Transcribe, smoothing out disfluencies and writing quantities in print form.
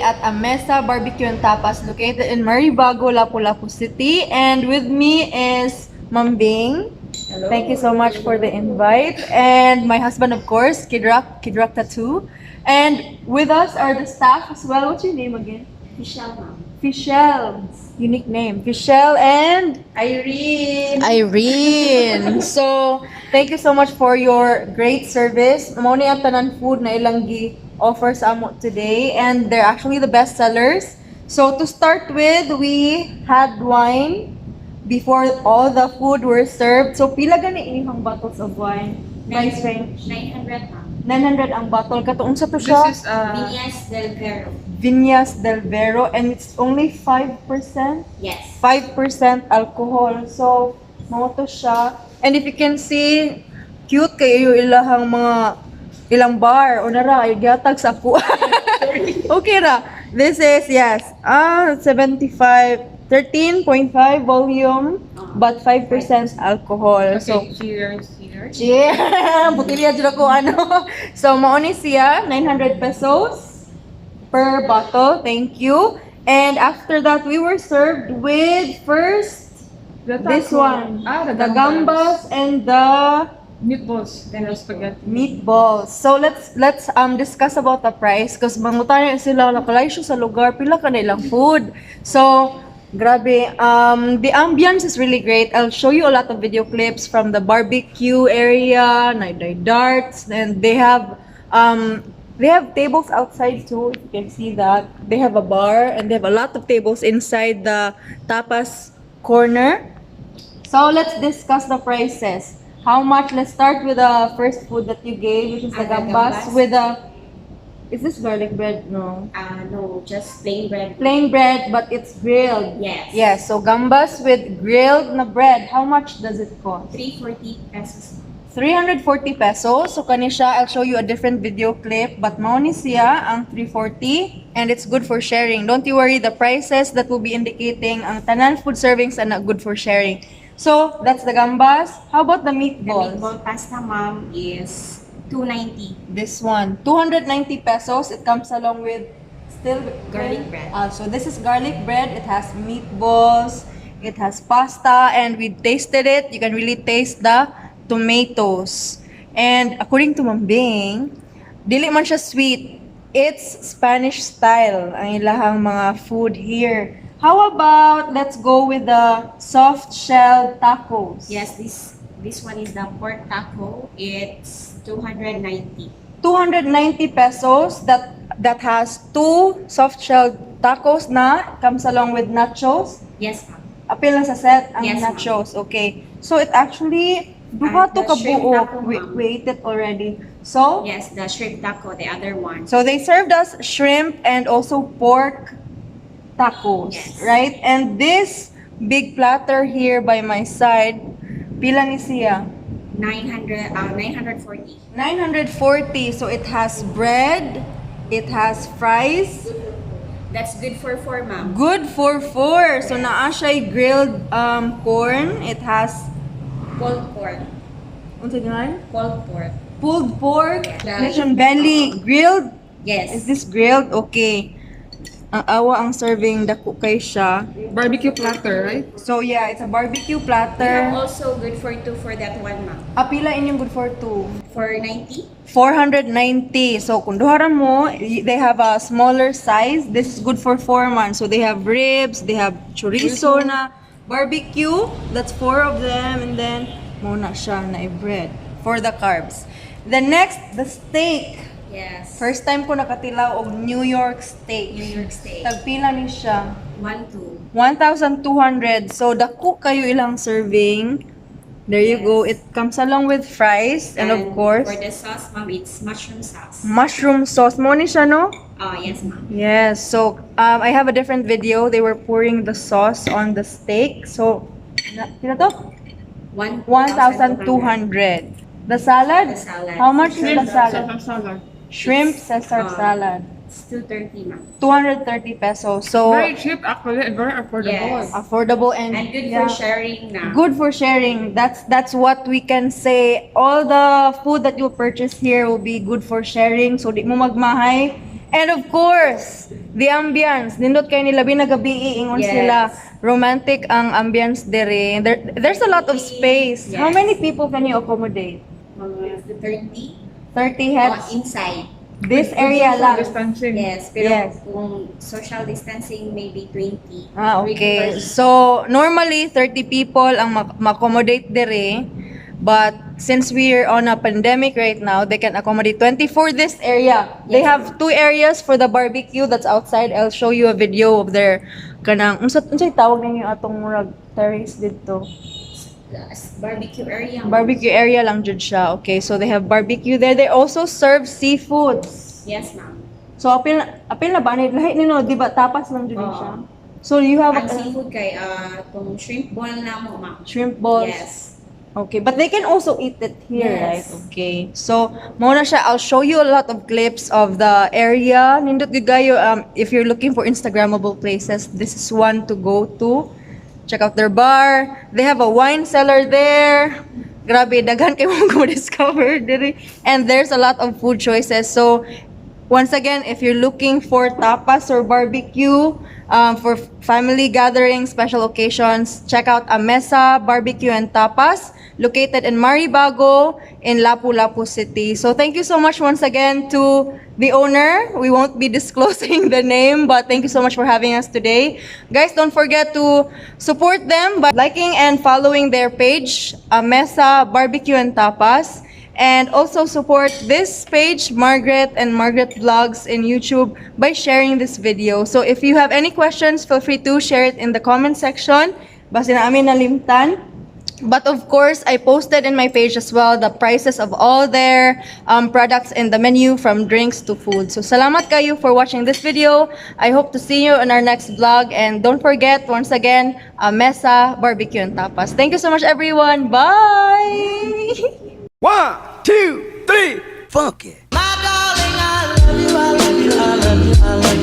at a MESA BBQ and Tapas located in Maribago, Lapulapu City. And with me is Ma'am Bing. Hello. Thank you so much for the invite. And my husband, of course, Kidrak Tattoo. And with us are the staff as well. What's your name again? Michelle, ma'am. Fischel. Unique name. Fischel and Irene. So, thank you so much for your great service. Mao ni ang tanan food na ilang gi-offer sa amo today, and they're actually the best sellers. So, to start with, we had wine before all the food were served. So, pila gani inyong bottles of wine? Price range? 900, ma'am. 900 ang bottle. Katuon sa to siya? This is Viñas del Vero. Viñas del Vero, and it's only 5%. Yes. 5% alcohol. So, mo to siya. And if you can see, cute kayo ilahang mga ilang bar o nara ay gatag sa po. Okay ra. This is 13.5 volume but 5% alcohol. So, cheers. yeah, butilya dyan ako ano. So, mauni siya, 900 pesos per bottle. Thank you. And after that, we were served with first this one, the gambas and the Meatballs. Then spaghetti. meatballs. So let's discuss about the price because mangutan sila nakalay siya sa lugar pila ka nilang food. So grabe, the ambience is really great. I'll show you a lot of video clips from the barbecue area, night darts, and they have tables outside too, if you can see that. They have a bar and they have a lot of tables inside the tapas corner. So let's discuss the prices. How much? Let's start with the first food that you gave, which is the gambas with is this garlic bread? No. No, just plain bread. Plain bread, but it's grilled. Yes. Yes, so gambas with grilled na bread. How much does it cost? 340 pesos. 340 pesos. So kani siya, I'll show you a different video clip, but mao ni siya ang 340 and it's good for sharing. Don't you worry, the prices that will be indicating ang tanan food servings are not good for sharing. So that's the gambas. How about the The meatballs? meatball pasta, ma'am, is 290. This one, 290 pesos. It comes along with still Garlic bread. So this is garlic bread. It has meatballs. It has pasta, and we tasted it. You can really taste the tomatoes. And according to Ma'am Bing, dili man siya sweet. It's Spanish style ang ilahang mga food here. How about let's go with the soft shell tacos? Yes, this one is the pork taco. It's 290. 290 pesos. That has two soft shell tacos na comes along with nachos. Yes, ma'am. Apil na sa set ang Yes, ma'am. nachos. Okay. So it actually duha to the shrimp kabuo. taco, ma'am. We ate it already. So Yes, the shrimp taco, the other one. so they served us shrimp and also pork tacos, Yes. right? And this big platter here by my side, pila ni siya? 940. 940. So it has bread, it has fries, That's good for 4, ma'am. good for 4. So naa siya grilled corn. It has Pulled pork. unsa gan? Pulled pork. Pulled pork, Yeah. lechon belly, grilled. Yes. Is this grilled? Okay. Ang awa ang serving dako kay siya. Barbecue platter, right? So yeah, it's a barbecue They're platter. also good for 2 for that one, ma'am. Apila inyong good for 2? For 90? 490. So kung duharan mo, they have a smaller size. This is good for 4 man. So they have ribs, they have chorizo na barbecue. That's 4 of them, and then muna siya na bread for the carbs. The next, the steak. Yes. First time ko nakatilaw og New York steak. New York steak. Tagpila ni siya. 1-2. 1,200. So dako kayo ilang serving. There you go. It comes along with fries and of course For the sauce, ma'am, it's mushroom sauce. mushroom sauce. Mo ni siya, no? Yes, ma'am. Yes. So I have a different video. They were pouring the sauce on the steak. So pila to? 1,200. The salad? The salad. How much is the salad? Salad. Shrimp Caesar salad. It's 230, ma'am. 230 pesos. So Very cheap actually and very affordable. Yes. affordable and And good yeah. for sharing na. Good for sharing. That's what we can say. All the food that you purchase here will be good for sharing. So di mo magmahay And of course, the ambience. Nindot kay nila binagabi ingon Yes. sila. Romantic ang ambience dere. There's a lot of space. How Yes. many people can you accommodate? Mga 30 30 heads. inside. This area lang. Distancing. Yes, pero Yes. kung social distancing, maybe 20. Ah, 20 okay. persons. So, normally 30 people ang ma-accommodate dere. But since we're on a pandemic right now, they can accommodate 20 for this area. They Yes. have 2 areas for the barbecue that's outside. I'll show you a video of their kanang unsay tawag ninyo atong murag terrace dito. Barbecue area. Barbecue area lang jud siya. Okay, so they have barbecue there. They also serve seafoods. Yes, ma'am. So apil na ba ni lahi nino, di ba tapas lang jud Oo. siya. So you have Ang seafood kay kung shrimp ball na mo, ma'am. shrimp balls. Yes. Okay, but they can also eat it here, Yes. right? Okay. So, muna siya, I'll show you a lot of clips of the area. Nindot gid kayo, if you're looking for Instagrammable places, this is one to go to. Check out their bar. They have a wine cellar there. Grabe, daghan kayo mo discover diri. And there's a lot of food choices. So, once again, if you're looking for tapas or barbecue, for family gatherings, special occasions, check out a MESA BBQ and TAPAS, located in MARIBAGO in Lapulapu City. So thank you so much once again to the owner. We won't be disclosing the name, but thank you so much for having us today. Guys, don't forget to support them by liking and following their page, MESA BBQ and TAPAS. And also support this page, Margrette and Margrette Vlogs in YouTube, by sharing this video. So if you have any questions, feel free to share it in the comment section. Basta na amin nalimtan. But of course, I posted in my page as well the prices of all their products in the menu, from drinks to food. So salamat kayo for watching this video. I hope to see you in our next vlog. And don't forget, once again, MESA BBQ and Tapas. Thank you so much, everyone. Bye! 1, 2, 3, funk it. My darling, I love you, I love you, I love you, I love you.